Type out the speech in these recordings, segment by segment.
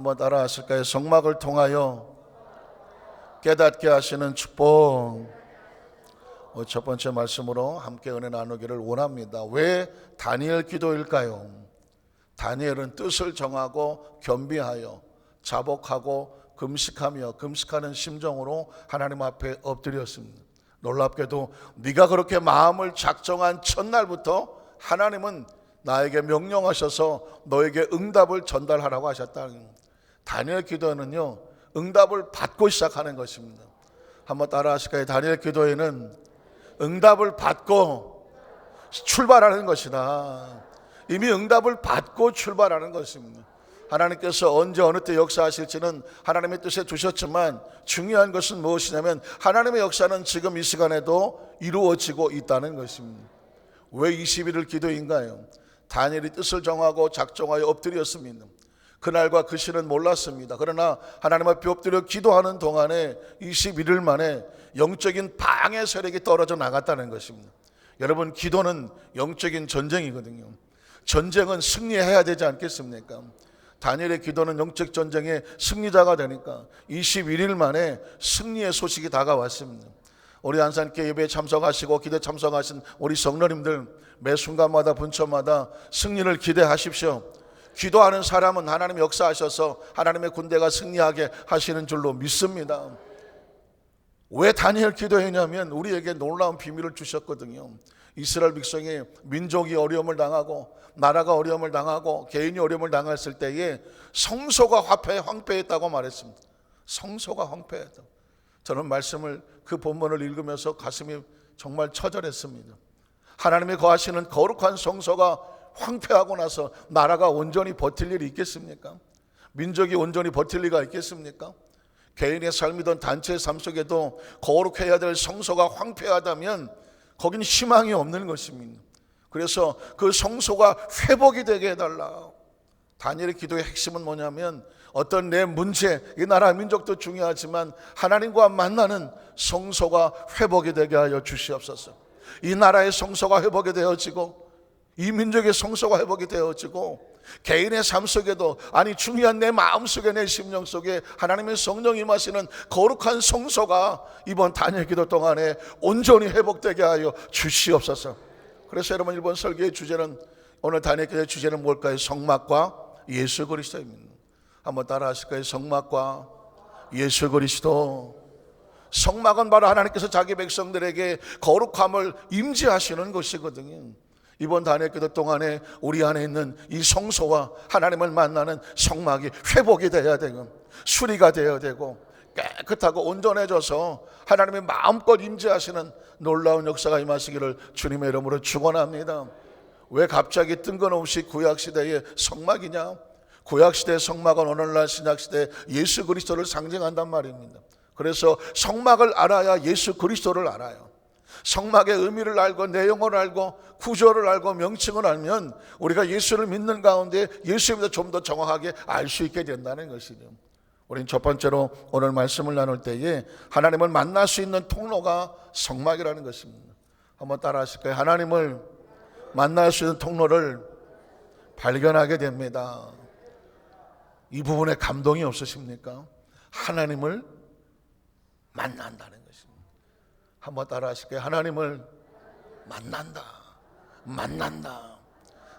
한번 따라 하실까요? 성막을 통하여 깨닫게 하시는 축복. 첫 번째 말씀으로 함께 은혜 나누기를 원합니다. 왜 다니엘 기도일까요? 다니엘은 뜻을 정하고 겸비하여 자복하고 금식하는 심정으로 하나님 앞에 엎드렸습니다. 놀랍게도 네가 그렇게 마음을 작정한 첫날부터 하나님은 나에게 명령하셔서 너에게 응답을 전달하라고 하셨다. 다니엘 기도는요, 응답을 받고 시작하는 것입니다. 한번 따라 하실까요? 다니엘 기도에는 응답을 받고 출발하는 것이다. 이미 응답을 받고 출발하는 것입니다. 하나님께서 언제 어느 때 역사하실지는 하나님의 뜻에 두셨지만 중요한 것은 무엇이냐면 하나님의 역사는 지금 이 시간에도 이루어지고 있다는 것입니다. 왜 20일을 기도인가요? 다니엘이 뜻을 정하고 작정하여 엎드렸습니다. 그날과 그 시는 몰랐습니다. 그러나 하나님 앞에 엎드려 기도하는 동안에 21일 만에 영적인 방해 세력이 떨어져 나갔다는 것입니다. 여러분, 기도는 영적인 전쟁이거든요. 전쟁은 승리해야 되지 않겠습니까? 다니엘의 기도는 영적 전쟁의 승리자가 되니까 21일 만에 승리의 소식이 다가왔습니다. 우리 안산교회 예배에 참석하시고 기도에 참석하신 우리 성도님들, 매 순간마다 분초마다 승리를 기대하십시오. 기도하는 사람은 하나님 역사하셔서 하나님의 군대가 승리하게 하시는 줄로 믿습니다. 왜 다니엘 기도했냐면 우리에게 놀라운 비밀을 주셨거든요. 이스라엘 백성이 민족이 어려움을 당하고 나라가 어려움을 당하고 개인이 어려움을 당했을 때에 성소가 황폐했다고 말했습니다. 성소가 황폐했다. 저는 말씀을 그 본문을 읽으면서 가슴이 정말 처절했습니다. 하나님이 거하시는 거룩한 성소가 황폐하고 나서 나라가 온전히 버틸 일이 있겠습니까? 민족이 온전히 버틸 리가 있겠습니까? 개인의 삶이든 단체의 삶 속에도 거룩해야 될 성소가 황폐하다면 거긴 희망이 없는 것입니다. 그래서 그 성소가 회복이 되게 해달라. 다니엘의 기도의 핵심은 뭐냐면 어떤 내 문제, 이 나라 민족도 중요하지만 하나님과 만나는 성소가 회복이 되게 하여 주시옵소서. 이 나라의 성소가 회복이 되어지고 이 민족의 성소가 회복이 되어지고 개인의 삶 속에도 중요한 내 마음 속에 내 심령 속에 하나님의 성령이 임하시는 거룩한 성소가 이번 다니엘 기도 동안에 온전히 회복되게 하여 주시옵소서. 그래서 여러분, 이번 설교의 주제는, 오늘 다니엘 기도의 주제는 뭘까요? 성막과 예수 그리스도입니다. 한번 따라 하실까요? 성막과 예수 그리스도. 성막은 바로 하나님께서 자기 백성들에게 거룩함을 임재하시는 것이거든요. 이번 다니엘 기도 동안에 우리 안에 있는 이 성소와 하나님을 만나는 성막이 회복이 되어야 되고 수리가 되어야 되고 깨끗하고 온전해져서 하나님의 마음껏 임재하시는 놀라운 역사가 임하시기를 주님의 이름으로 축원합니다. 왜 갑자기 뜬금없이 구약시대의 성막이냐? 구약시대의 성막은 오늘날 신약시대 예수 그리스도를 상징한단 말입니다. 그래서 성막을 알아야 예수 그리스도를 알아요. 성막의 의미를 알고 내용을 알고 구조를 알고 명칭을 알면 우리가 예수를 믿는 가운데 예수에 대해서 좀 더 정확하게 알 수 있게 된다는 것이죠. 우리는 첫 번째로 오늘 말씀을 나눌 때에 하나님을 만날 수 있는 통로가 성막이라는 것입니다. 한번 따라 하실까요? 하나님을 만날 수 있는 통로를 발견하게 됩니다. 이 부분에 감동이 없으십니까? 하나님을 만난다는 것입니다. 한번 따라 하실까요? 하나님을 만난다.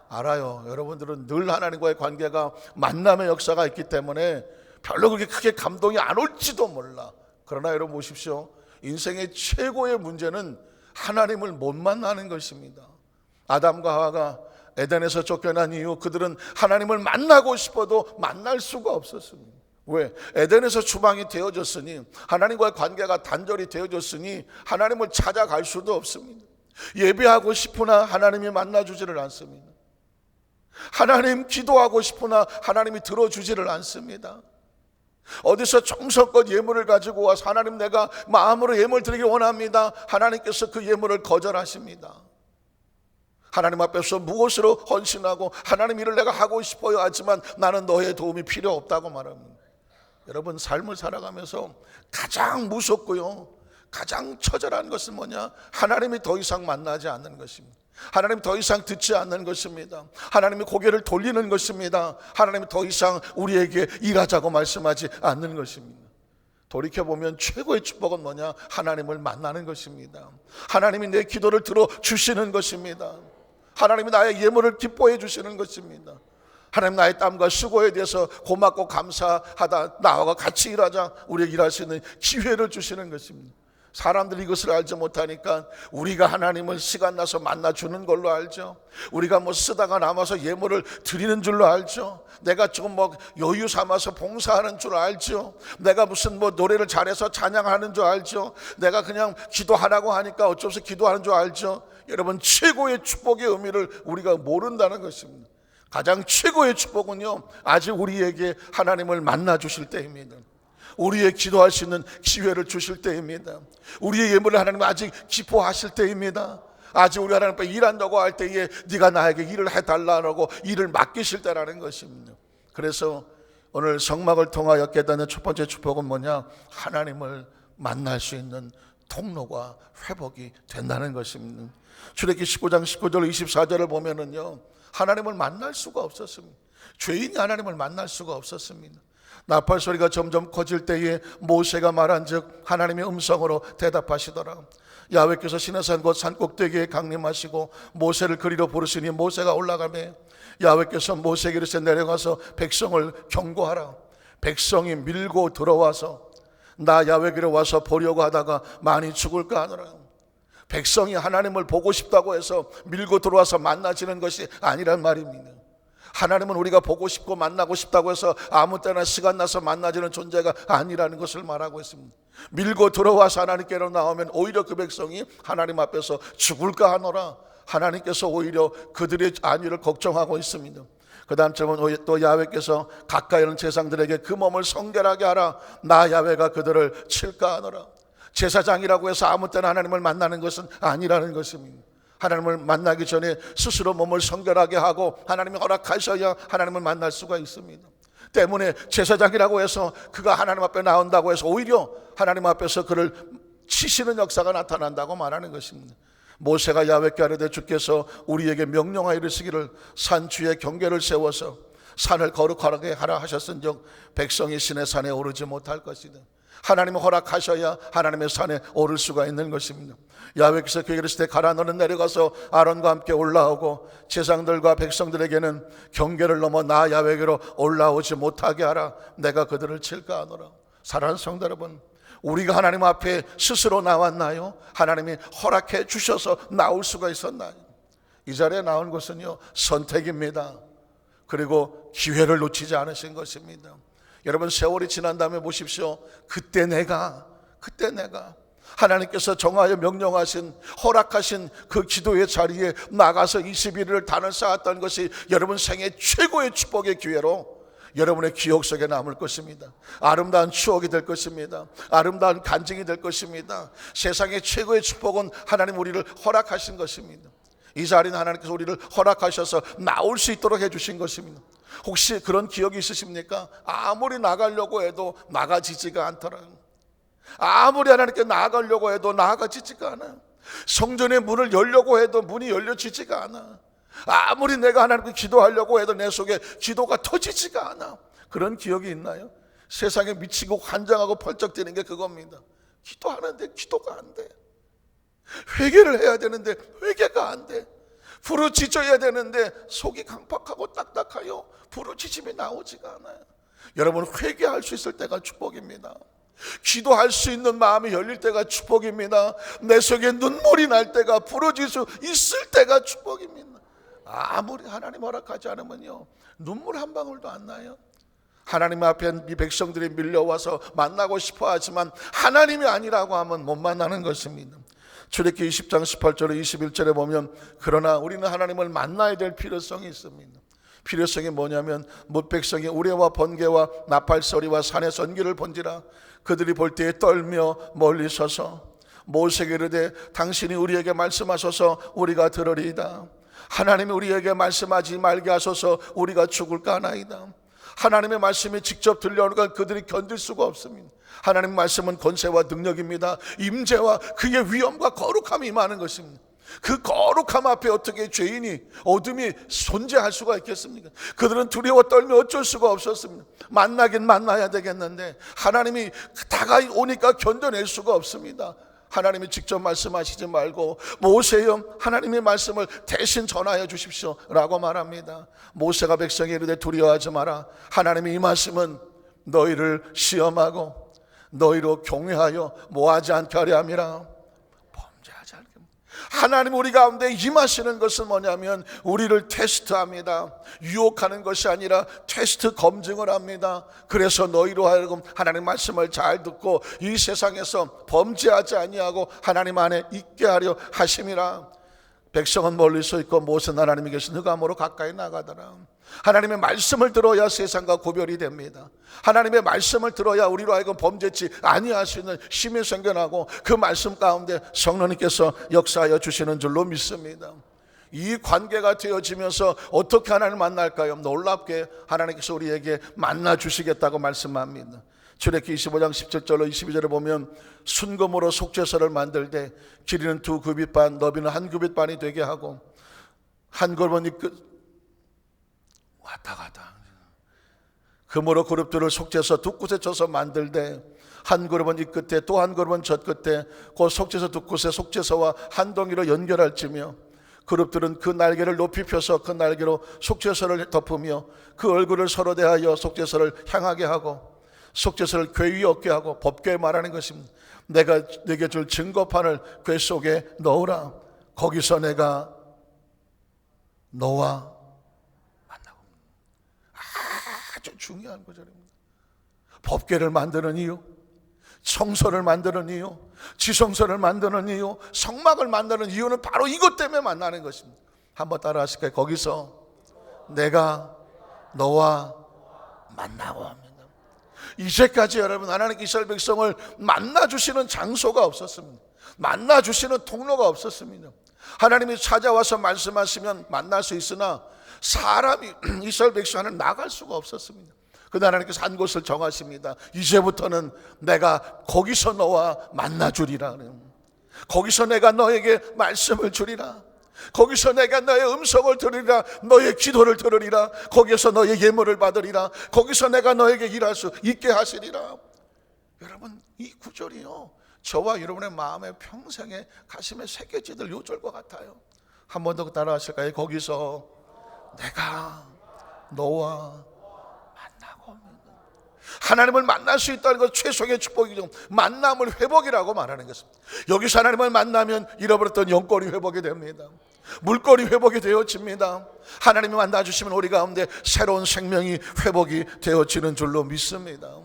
알아요. 여러분들은 늘 하나님과의 관계가 만남의 역사가 있기 때문에 별로 그렇게 크게 감동이 안 올지도 몰라. 그러나 여러분 보십시오. 인생의 최고의 문제는 하나님을 못 만나는 것입니다. 아담과 하와가 에덴에서 쫓겨난 이후 그들은 하나님을 만나고 싶어도 만날 수가 없었습니다. 왜? 에덴에서 추방이 되어졌으니, 하나님과의 관계가 단절이 되어졌으니 하나님을 찾아갈 수도 없습니다. 예배하고 싶으나 하나님이 만나주지를 않습니다. 하나님 기도하고 싶으나 하나님이 들어주지를 않습니다. 어디서 정성껏 예물을 가지고 와서 하나님 내가 마음으로 예물 드리기 원합니다. 하나님께서 그 예물을 거절하십니다. 하나님 앞에서 무엇으로 헌신하고 하나님 일을 내가 하고 싶어요 하지만 나는 너의 도움이 필요 없다고 말합니다. 여러분, 삶을 살아가면서 가장 무섭고요, 가장 처절한 것은 뭐냐? 하나님이 더 이상 만나지 않는 것입니다. 하나님 더 이상 듣지 않는 것입니다. 하나님이 고개를 돌리는 것입니다. 하나님이 더 이상 우리에게 일하자고 말씀하지 않는 것입니다. 돌이켜보면 최고의 축복은 뭐냐? 하나님을 만나는 것입니다. 하나님이 내 기도를 들어주시는 것입니다. 하나님이 나의 예물을 기뻐해 주시는 것입니다. 하나님 나의 땀과 수고에 대해서 고맙고 감사하다, 나와 같이 일하자, 우리에게 일할 수 있는 기회를 주시는 것입니다. 사람들이 이것을 알지 못하니까 우리가 하나님을 시간 나서 만나주는 걸로 알죠. 우리가 뭐 쓰다가 남아서 예물을 드리는 줄로 알죠. 내가 조금 뭐 여유 삼아서 봉사하는 줄 알죠. 내가 무슨 뭐 노래를 잘해서 찬양하는 줄 알죠. 내가 그냥 기도하라고 하니까 어쩔 수 없이 기도하는 줄 알죠. 여러분, 최고의 축복의 의미를 우리가 모른다는 것입니다. 가장 최고의 축복은요, 아직 우리에게 하나님을 만나 주실 때입니다. 우리의 기도할 수 있는 기회를 주실 때입니다. 우리의 예물을 하나님 아직 기뻐하실 때입니다. 아직 우리 하나님 앞에 일한다고 할 때에 네가 나에게 일을 해달라고 일을 맡기실 때라는 것입니다. 그래서 오늘 성막을 통하여 깨닫는 첫 번째 축복은 뭐냐? 하나님을 만날 수 있는 통로가 회복이 된다는 것입니다. 출애굽기 19장 19절 24절을 보면은요, 하나님을 만날 수가 없었습니다. 죄인이 하나님을 만날 수가 없었습니다. 나팔 소리가 점점 커질 때에 모세가 말한즉 하나님의 음성으로 대답하시더라. 야훼께서 시내산 곧 산꼭대기에 강림하시고 모세를 그리로 부르시니 모세가 올라가매 야훼께서 모세에게 이르시되 내려가서 백성을 경고하라. 백성이 밀고 들어와서 나 야훼에게로 와서 보려고 하다가 많이 죽을까 하노라. 백성이 하나님을 보고 싶다고 해서 밀고 들어와서 만나지는 것이 아니란 말입니다. 하나님은 우리가 보고 싶고 만나고 싶다고 해서 아무 때나 시간 나서 만나지는 존재가 아니라는 것을 말하고 있습니다. 밀고 들어와서 하나님께로 나오면 오히려 그 백성이 하나님 앞에서 죽을까 하노라. 하나님께서 오히려 그들의 안위를 걱정하고 있습니다. 그 다음 절은 또 야훼께서 가까이 있는 제사장들에게 그 몸을 성결하게 하라. 나 야훼가 그들을 칠까 하노라. 제사장이라고 해서 아무 때나 하나님을 만나는 것은 아니라는 것입니다. 하나님을 만나기 전에 스스로 몸을 성결하게 하고 하나님이 허락하셔야 하나님을 만날 수가 있습니다. 때문에 제사장이라고 해서 그가 하나님 앞에 나온다고 해서 오히려 하나님 앞에서 그를 치시는 역사가 나타난다고 말하는 것입니다. 모세가 야훼께 아뢰되 주께서 우리에게 명령하여 이르시기를 산주에 경계를 세워서 산을 거룩하게 하라 하셨은즉 백성이 신의 산에 오르지 못할 것이다. 하나님이 허락하셔야 하나님의 산에 오를 수가 있는 것입니다. 야훼께서 그에게 이르시되 가라. 너는 내려가서 아론과 함께 올라오고 제사장들과 백성들에게는 경계를 넘어 나 야훼에게로 올라오지 못하게 하라. 내가 그들을 칠까 하노라. 사랑하는 성도 여러분, 우리가 하나님 앞에 스스로 나왔나요? 하나님이 허락해 주셔서 나올 수가 있었나요? 이 자리에 나온 것은요, 선택입니다. 그리고 기회를 놓치지 않으신 것입니다. 여러분, 세월이 지난 다음에 보십시오. 그때 내가 하나님께서 정하여 명령하신 허락하신 그 기도의 자리에 나가서 21일을 단을 쌓았던 것이 여러분 생애 최고의 축복의 기회로 여러분의 기억 속에 남을 것입니다. 아름다운 추억이 될 것입니다. 아름다운 간증이 될 것입니다. 세상의 최고의 축복은 하나님 우리를 허락하신 것입니다. 이 자리는 하나님께서 우리를 허락하셔서 나올 수 있도록 해주신 것입니다. 혹시 그런 기억이 있으십니까? 아무리 나가려고 해도 나가지지가 않더라고요. 아무리 하나님께 나아가려고 해도 나아가지지가 않아요. 성전의 문을 열려고 해도 문이 열려지지가 않아. 아무리 내가 하나님께 기도하려고 해도 내 속에 기도가 터지지가 않아. 그런 기억이 있나요? 세상에 미치고 환장하고 펄쩍 뛰는 게 그겁니다. 기도하는데 기도가 안 돼. 회개를 해야 되는데 회개가 안 돼. 부르짖어야 되는데 속이 강팍하고 딱딱하여 부르짖음이 나오지가 않아요. 여러분, 회개할 수 있을 때가 축복입니다. 기도할 수 있는 마음이 열릴 때가 축복입니다. 내 속에 눈물이 날 때가, 부러질 수 있을 때가 축복입니다. 아무리 하나님 허락하지 않으면요, 눈물 한 방울도 안 나요. 하나님 앞에 이 백성들이 밀려와서 만나고 싶어 하지만 하나님이 아니라고 하면 못 만나는 것입니다. 출애굽기 20장 18절에 21절에 보면 그러나 우리는 하나님을 만나야 될 필요성이 있습니다. 필요성이 뭐냐면 뭇백성이 우레와 번개와 나팔소리와 산의 선기를 본지라 그들이 볼 때에 떨며 멀리 서서 모세에게 이르되 당신이 우리에게 말씀하소서 우리가 들으리이다. 하나님이 우리에게 말씀하지 말게 하소서 우리가 죽을까 하나이다. 하나님의 말씀이 직접 들려오는 건 그들이 견딜 수가 없습니다. 하나님의 말씀은 권세와 능력입니다. 임재와 그의 위엄과 거룩함이 임하는 것입니다. 그 거룩함 앞에 어떻게 죄인이, 어둠이 존재할 수가 있겠습니까? 그들은 두려워 떨며 어쩔 수가 없었습니다. 만나긴 만나야 되겠는데 하나님이 다가오니까 견뎌낼 수가 없습니다. 하나님이 직접 말씀하시지 말고 모세여 하나님의 말씀을 대신 전하여 주십시오 라고 말합니다. 모세가 백성에 이르되 두려워하지 마라. 하나님이 이 말씀은 너희를 시험하고 너희로 경외하여 뭐하지 않게 하려 함이라. 범죄하지 않게. 하나님 우리 가운데 임하시는 것은 뭐냐면 우리를 테스트합니다. 유혹하는 것이 아니라 테스트 검증을 합니다. 그래서 너희로 하여금 하나님 말씀을 잘 듣고 이 세상에서 범죄하지 아니하고 하나님 안에 있게 하려 하심이라. 백성은 멀리서 있고 모세는 하나님이 계신 흑암으로 가까이 나가더라. 하나님의 말씀을 들어야 세상과 구별이 됩니다. 하나님의 말씀을 들어야 우리로 하여금 범죄치 아니할 수 있는 힘이 생겨나고 그 말씀 가운데 성령님께서 역사하여 주시는 줄로 믿습니다. 이 관계가 되어지면서 어떻게 하나님을 만날까요? 놀랍게 하나님께서 우리에게 만나 주시겠다고 말씀합니다. 출애굽기 25장 17절로 22절에 보면 순금으로 속죄소를 만들 때 길이는 2규빗 반, 너비는 1규빗 반이 되게 하고 한 걸음은 왔다 갔다 금으로 그룹들을 속죄소 두 곳에 쳐서 만들되 한 그룹은 이 끝에 또 한 그룹은 저 끝에 그 속죄소 두 곳에 속죄소와 한 동이로 연결할지며 그룹들은 그 날개를 높이 펴서 그 날개로 속죄소를 덮으며 그 얼굴을 서로 대하여 속죄소를 향하게 하고 속죄소를 궤 위에 얻게 하고 법궤 말하는 것입니다. 내가 네게 줄 증거판을 궤 속에 넣으라. 거기서 내가 너와 만나고. 아주 중요한 구절입니다. 법궤를 만드는 이유, 성소를 만드는 이유, 지성소를 만드는 이유, 성막을 만드는 이유는 바로 이것 때문에 만나는 것입니다. 한번 따라 하실까요? 거기서 내가 너와 만나고 합니다. 이제까지 여러분 하나님께 이스라엘 백성을 만나주시는 장소가 없었습니다. 만나주시는 통로가 없었습니다. 하나님이 찾아와서 말씀하시면 만날 수 있으나 사람이 이스라엘 백성을 나갈 수가 없었습니다. 그러나 하나님께서 한 곳을 정하십니다. 이제부터는 내가 거기서 너와 만나주리라. 거기서 내가 너에게 말씀을 주리라. 거기서 내가 너의 음성을 들으리라. 너의 기도를 들으리라. 거기서 너의 예물을 받으리라. 거기서 내가 너에게 일할 수 있게 하시리라. 여러분 이 구절이요 저와 여러분의 마음에 평생에 가슴에 새겨지들 요절과 같아요. 한 번 더 따라 하실까요? 거기서 내가 너와 하나님을 만날 수 있다는 것 최소의 축복이죠. 만남을 회복이라고 말하는 것입니다. 여기서 하나님을 만나면 잃어버렸던 영권이 회복이 됩니다. 물거리 회복이 되어집니다. 하나님이 만나주시면 우리 가운데 새로운 생명이 회복이 되어지는 줄로 믿습니다.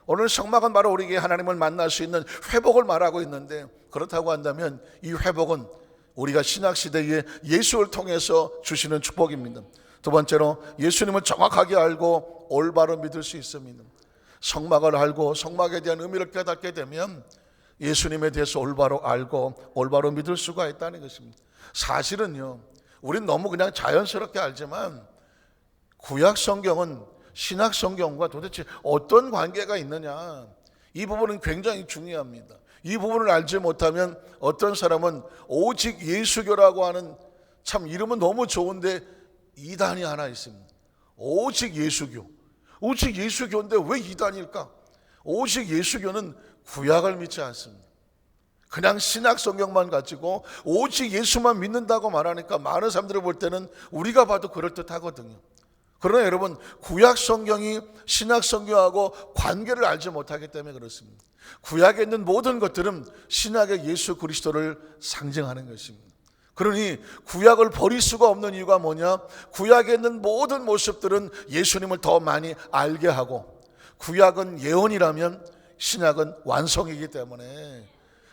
오늘 성막은 바로 우리에게 하나님을 만날 수 있는 회복을 말하고 있는데, 그렇다고 한다면 이 회복은 우리가 신약시대에 예수를 통해서 주시는 축복입니다. 두 번째로 예수님을 정확하게 알고 올바로 믿을 수 있습니다. 성막을 알고 성막에 대한 의미를 깨닫게 되면 예수님에 대해서 올바로 알고 올바로 믿을 수가 있다는 것입니다. 사실은요 우린 너무 그냥 자연스럽게 알지만 구약 성경은 신약 성경과 도대체 어떤 관계가 있느냐, 이 부분은 굉장히 중요합니다. 이 부분을 알지 못하면 어떤 사람은 오직 예수교라고 하는, 참 이름은 너무 좋은데 이단이 하나 있습니다. 오직 예수교. 오직 예수교인데 왜 이단일까? 오직 예수교는 구약을 믿지 않습니다. 그냥 신약 성경만 가지고 오직 예수만 믿는다고 말하니까 많은 사람들이 볼 때는 우리가 봐도 그럴듯하거든요. 그러나 여러분 구약 성경이 신약 성경하고 관계를 알지 못하기 때문에 그렇습니다. 구약에 있는 모든 것들은 신약의 예수 그리스도를 상징하는 것입니다. 그러니 구약을 버릴 수가 없는 이유가 뭐냐? 구약에 있는 모든 모습들은 예수님을 더 많이 알게 하고, 구약은 예언이라면 신약은 완성이기 때문에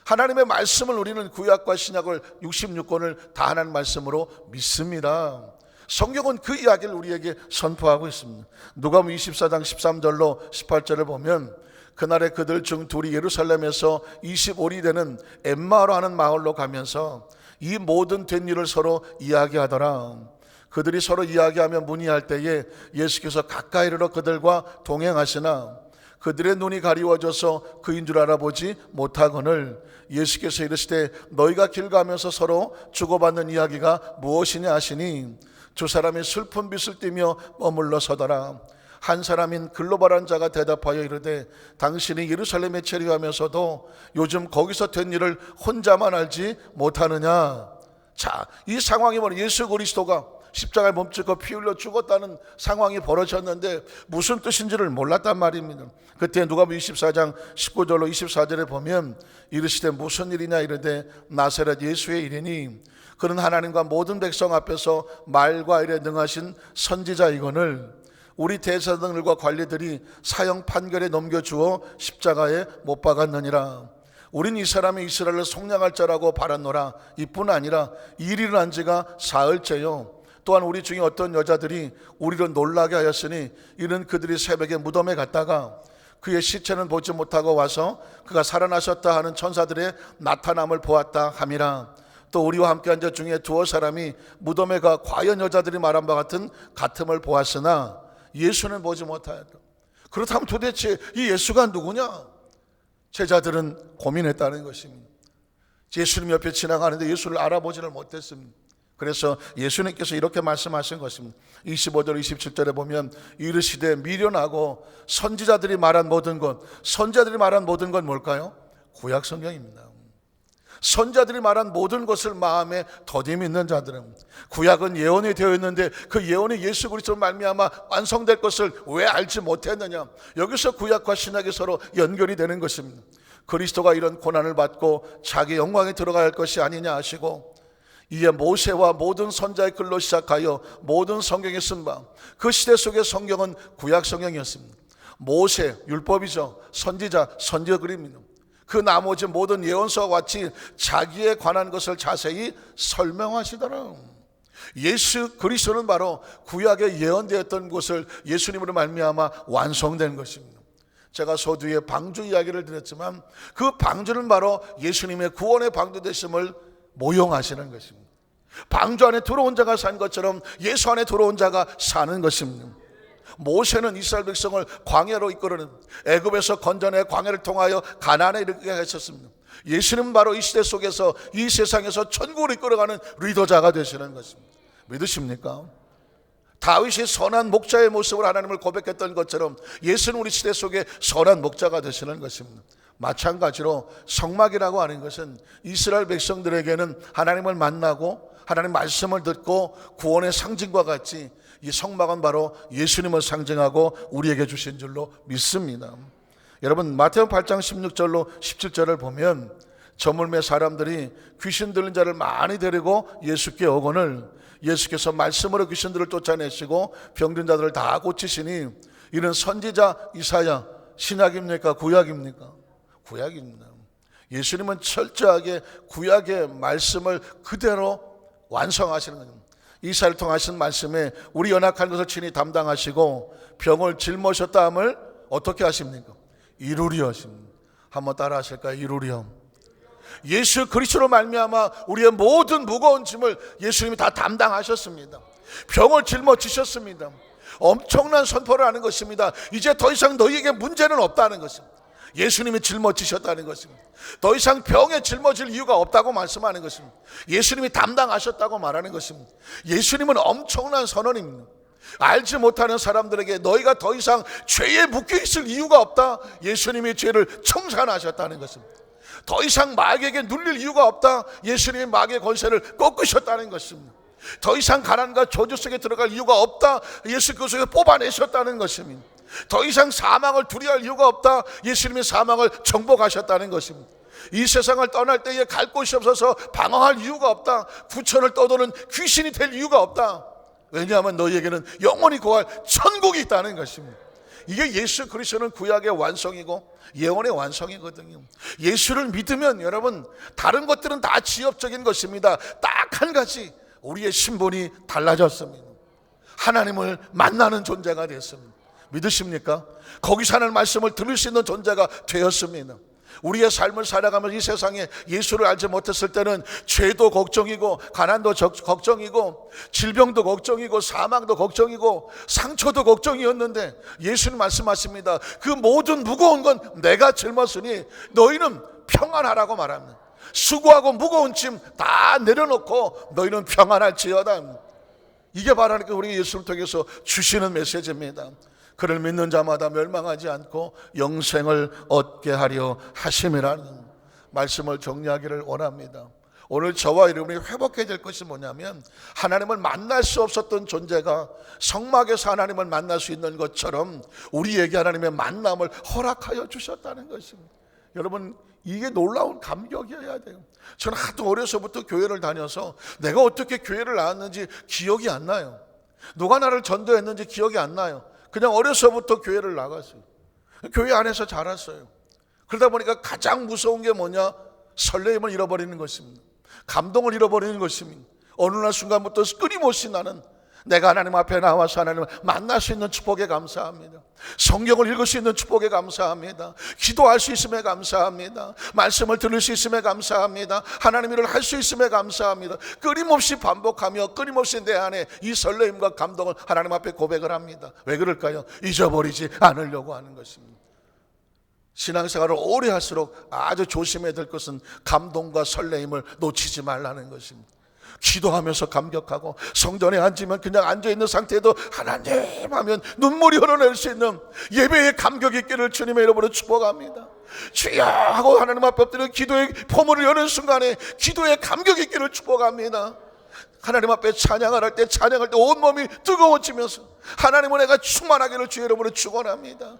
하나님의 말씀을 우리는 구약과 신약을 66권을 다 하나님 말씀으로 믿습니다. 성경은 그 이야기를 우리에게 선포하고 있습니다. 누가복음 24장 13절로 18절을 보면 그날에 그들 중 둘이 예루살렘에서 25리 되는 엠마오로 하는 마을로 가면서 이 모든 된 일을 서로 이야기하더라. 그들이 서로 이야기하며 문의할 때에 예수께서 가까이 이르러 그들과 동행하시나 그들의 눈이 가리워져서 그인 줄 알아보지 못하거늘 예수께서 이르시되 너희가 길 가면서 서로 주고받는 이야기가 무엇이냐 하시니 두 사람이 슬픈 빛을 띠며 머물러 서더라. 한 사람인 글로벌한 자가 대답하여 이르되 당신이 예루살렘에 체류하면서도 요즘 거기서 된 일을 혼자만 알지 못하느냐. 자, 이 상황이 뭐냐? 예수 그리스도가 십자가에 몸짓고 피 흘려 죽었다는 상황이 벌어졌는데 무슨 뜻인지를 몰랐단 말입니다. 그때 누가복음 24장 19절로 24절에 보면 이르시되 무슨 일이냐 이르되 나사렛 예수의 일이니 그는 하나님과 모든 백성 앞에서 말과 일에 능하신 선지자이거늘 우리 대사들과 관리들이 사형 판결에 넘겨주어 십자가에 못 박았느니라. 우린 이 사람이 이스라엘을 속량할 자라고 바랐노라. 이뿐 아니라 일 일어난 지가 사흘째요. 또한 우리 중에 어떤 여자들이 우리를 놀라게 하였으니 이는 그들이 새벽에 무덤에 갔다가 그의 시체는 보지 못하고 와서 그가 살아나셨다 하는 천사들의 나타남을 보았다 함이라. 또 우리와 함께 한 자 중에 두어 사람이 무덤에 가 과연 여자들이 말한 바 같은 같음을 보았으나 예수는 보지 못하였다. 그렇다면 도대체 이 예수가 누구냐? 제자들은 고민했다는 것입니다. 예수님 옆에 지나가는데 예수를 알아보지를 못했습니다. 그래서 예수님께서 이렇게 말씀하신 것입니다. 25절 27절에 보면 이르시되 미련하고 선지자들이 말한 모든 것, 선지자들이 말한 모든 건 뭘까요? 구약 성경입니다. 선지자들이 말한 모든 것을 마음에 더디 믿는 자들은 구약은 예언이 되어 있는데 그 예언이 예수 그리스도로 말미암아 완성될 것을 왜 알지 못했느냐. 여기서 구약과 신약이 서로 연결이 되는 것입니다. 그리스도가 이런 고난을 받고 자기 영광에 들어가야 할 것이 아니냐 하시고 이에 모세와 모든 선지자의 글로 시작하여 모든 성경에 쓴 바 그 시대 속의 성경은 구약 성경이었습니다. 모세 율법이죠. 선지자 선지자 글입니다. 그 나머지 모든 예언서와 같이 자기에 관한 것을 자세히 설명하시더라. 예수 그리스도는 바로 구약에 예언되었던 것을 예수님으로 말미암아 완성된 것입니다. 제가 서두에 방주 이야기를 드렸지만 그 방주는 바로 예수님의 구원의 방주 되심을 모형하시는 것입니다. 방주 안에 들어온 자가 산 것처럼 예수 안에 들어온 자가 사는 것입니다. 모세는 이스라엘 백성을 광야로 이끌어낸 애굽에서 건져내 광야를 통하여 가나안에 이르게 하셨습니다. 예수는 바로 이 시대 속에서 이 세상에서 천국을 이끌어가는 리더자가 되시는 것입니다. 믿으십니까? 다윗이 선한 목자의 모습을 하나님을 고백했던 것처럼 예수는 우리 시대 속에 선한 목자가 되시는 것입니다. 마찬가지로 성막이라고 하는 것은 이스라엘 백성들에게는 하나님을 만나고 하나님 말씀을 듣고 구원의 상징과 같이 이 성막은 바로 예수님을 상징하고 우리에게 주신 줄로 믿습니다. 여러분 마태복음 8장 16절로 17절을 보면 저물매 사람들이 귀신 들린 자를 많이 데리고 예수께 오거늘 예수께서 말씀으로 귀신들을 쫓아내시고 병든 자들을 다 고치시니 이는 선지자 이사야 신약입니까 구약입니까? 구약입니다. 예수님은 철저하게 구약의 말씀을 그대로 완성하시는 겁니다. 이사야를 통하신 말씀에 우리 연약한 것을 친히 담당하시고 병을 짊어졌다 함을 어떻게 하십니까? 이루리 하십니다. 한번 따라 하실까요? 이루리요. 예수 그리스도로 말미암아 우리의 모든 무거운 짐을 예수님이 다 담당하셨습니다. 병을 짊어지셨습니다. 엄청난 선포를 하는 것입니다. 이제 더 이상 너희에게 문제는 없다는 것입니다. 예수님이 짊어지셨다는 것입니다. 더 이상 병에 짊어질 이유가 없다고 말씀하는 것입니다. 예수님이 담당하셨다고 말하는 것입니다. 예수님은 엄청난 선언입니다. 알지 못하는 사람들에게 너희가 더 이상 죄에 묶여 있을 이유가 없다. 예수님이 죄를 청산하셨다는 것입니다. 더 이상 마귀에게 눌릴 이유가 없다. 예수님이 마귀의 권세를 꺾으셨다는 것입니다. 더 이상 가난과 저주 속에 들어갈 이유가 없다. 예수 그 속에 뽑아내셨다는 것입니다. 더 이상 사망을 두려워할 이유가 없다. 예수님이 사망을 정복하셨다는 것입니다. 이 세상을 떠날 때에 갈 곳이 없어서 방황할 이유가 없다. 구천을 떠도는 귀신이 될 이유가 없다. 왜냐하면 너희에게는 영원히 거할 천국이 있다는 것입니다. 이게 예수 그리스도는 구약의 완성이고 예언의 완성이거든요. 예수를 믿으면 여러분 다른 것들은 다 지엽적인 것입니다. 딱 한 가지 우리의 신분이 달라졌습니다. 하나님을 만나는 존재가 됐습니다. 믿으십니까? 거기서 하는 말씀을 들을 수 있는 존재가 되었습니다. 우리의 삶을 살아가면서 이 세상에 예수를 알지 못했을 때는 죄도 걱정이고 가난도 걱정이고 질병도 걱정이고 사망도 걱정이고 상처도 걱정이었는데 예수는 말씀하십니다. 그 모든 무거운 건 내가 짊었으니 너희는 평안하라고 말합니다. 수고하고 무거운 짐 다 내려놓고 너희는 평안할지어다. 이게 바로 하나님께서 우리 예수를 통해서 주시는 메시지입니다. 그를 믿는 자마다 멸망하지 않고 영생을 얻게 하려 하심이라는 말씀을 정리하기를 원합니다. 오늘 저와 여러분이 회복해야 될 것이 뭐냐면, 하나님을 만날 수 없었던 존재가 성막에서 하나님을 만날 수 있는 것처럼 우리에게 하나님의 만남을 허락하여 주셨다는 것입니다. 여러분, 이게 놀라운 감격이어야 돼요. 저는 하도 어려서부터 교회를 다녀서 내가 어떻게 교회를 나왔는지 기억이 안 나요. 누가 나를 전도했는지 기억이 안 나요. 그냥 어려서부터 교회를 나갔어요. 교회 안에서 자랐어요. 그러다 보니까 가장 무서운 게 뭐냐? 설레임을 잃어버리는 것입니다. 감동을 잃어버리는 것입니다. 어느 날 순간부터 끊임없이 나는 내가 하나님 앞에 나와서 하나님을 만날 수 있는 축복에 감사합니다. 성경을 읽을 수 있는 축복에 감사합니다. 기도할 수 있음에 감사합니다. 말씀을 들을 수 있음에 감사합니다. 하나님 일을 할 수 있음에 감사합니다. 끊임없이 반복하며 끊임없이 내 안에 이 설레임과 감동을 하나님 앞에 고백을 합니다. 왜 그럴까요? 잊어버리지 않으려고 하는 것입니다. 신앙생활을 오래 할수록 아주 조심해야 될 것은 감동과 설레임을 놓치지 말라는 것입니다. 기도하면서 감격하고 성전에 앉으면 그냥 앉아있는 상태에도 하나님 하면 눈물이 흘러낼 수 있는 예배의 감격이 있기를 주님의 이름으로 축복합니다. 주여 하고 하나님 앞에 엎드려 기도의 포문을 여는 순간에 기도의 감격이 있기를 축복합니다. 하나님 앞에 찬양을 할 때 온몸이 뜨거워지면서 하나님은 내가 충만하기를 주의 이름으로 축원합니다.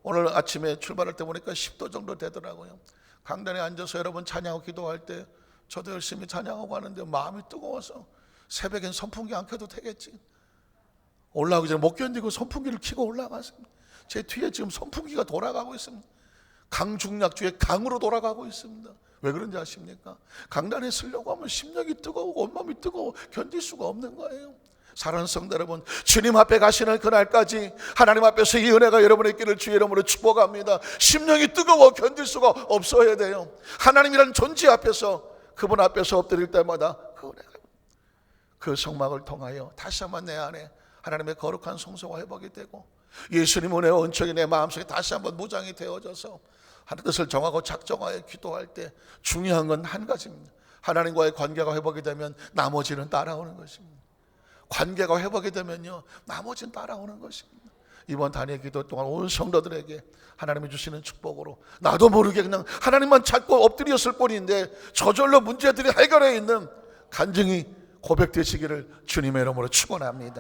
오늘 아침에 출발할 때 보니까 10도 정도 되더라고요. 강단에 앉아서 여러분 찬양하고 기도할 때 저도 열심히 찬양하고 하는데 마음이 뜨거워서 새벽엔 선풍기 안 켜도 되겠지. 올라오기 전에 못 견디고 선풍기를 켜고 올라갔습니다. 제 뒤에 지금 선풍기가 돌아가고 있습니다. 강중약주의 강으로 돌아가고 있습니다. 왜 그런지 아십니까? 강단에 쓰려고 하면 심령이 뜨거우고 온몸이 뜨거워 견딜 수가 없는 거예요. 사랑하는 성도 여러분, 주님 앞에 가시는 그날까지 하나님 앞에서 이 은혜가 여러분의 길을 주의 이름으로 축복합니다. 심령이 뜨거워 견딜 수가 없어야 돼요. 하나님이라는 존재 앞에서, 그분 앞에서 엎드릴 때마다 그 은혜가, 그 성막을 통하여 다시 한번 내 안에 하나님의 거룩한 성소가 회복이 되고 예수님 은혜와 은총이 내 마음속에 다시 한번 무장이 되어져서 하나님 뜻을 정하고 작정하여 기도할 때 중요한 건 한 가지입니다. 하나님과의 관계가 회복이 되면 나머지는 따라오는 것입니다. 관계가 회복이 되면요, 나머지는 따라오는 것입니다. 이번 단위의 기도 동안 온 성도들에게 하나님이 주시는 축복으로 나도 모르게 그냥 하나님만 찾고 엎드렸을 뿐인데 저절로 문제들이 해결해 있는 간증이 고백되시기를 주님의 이름으로 축원합니다.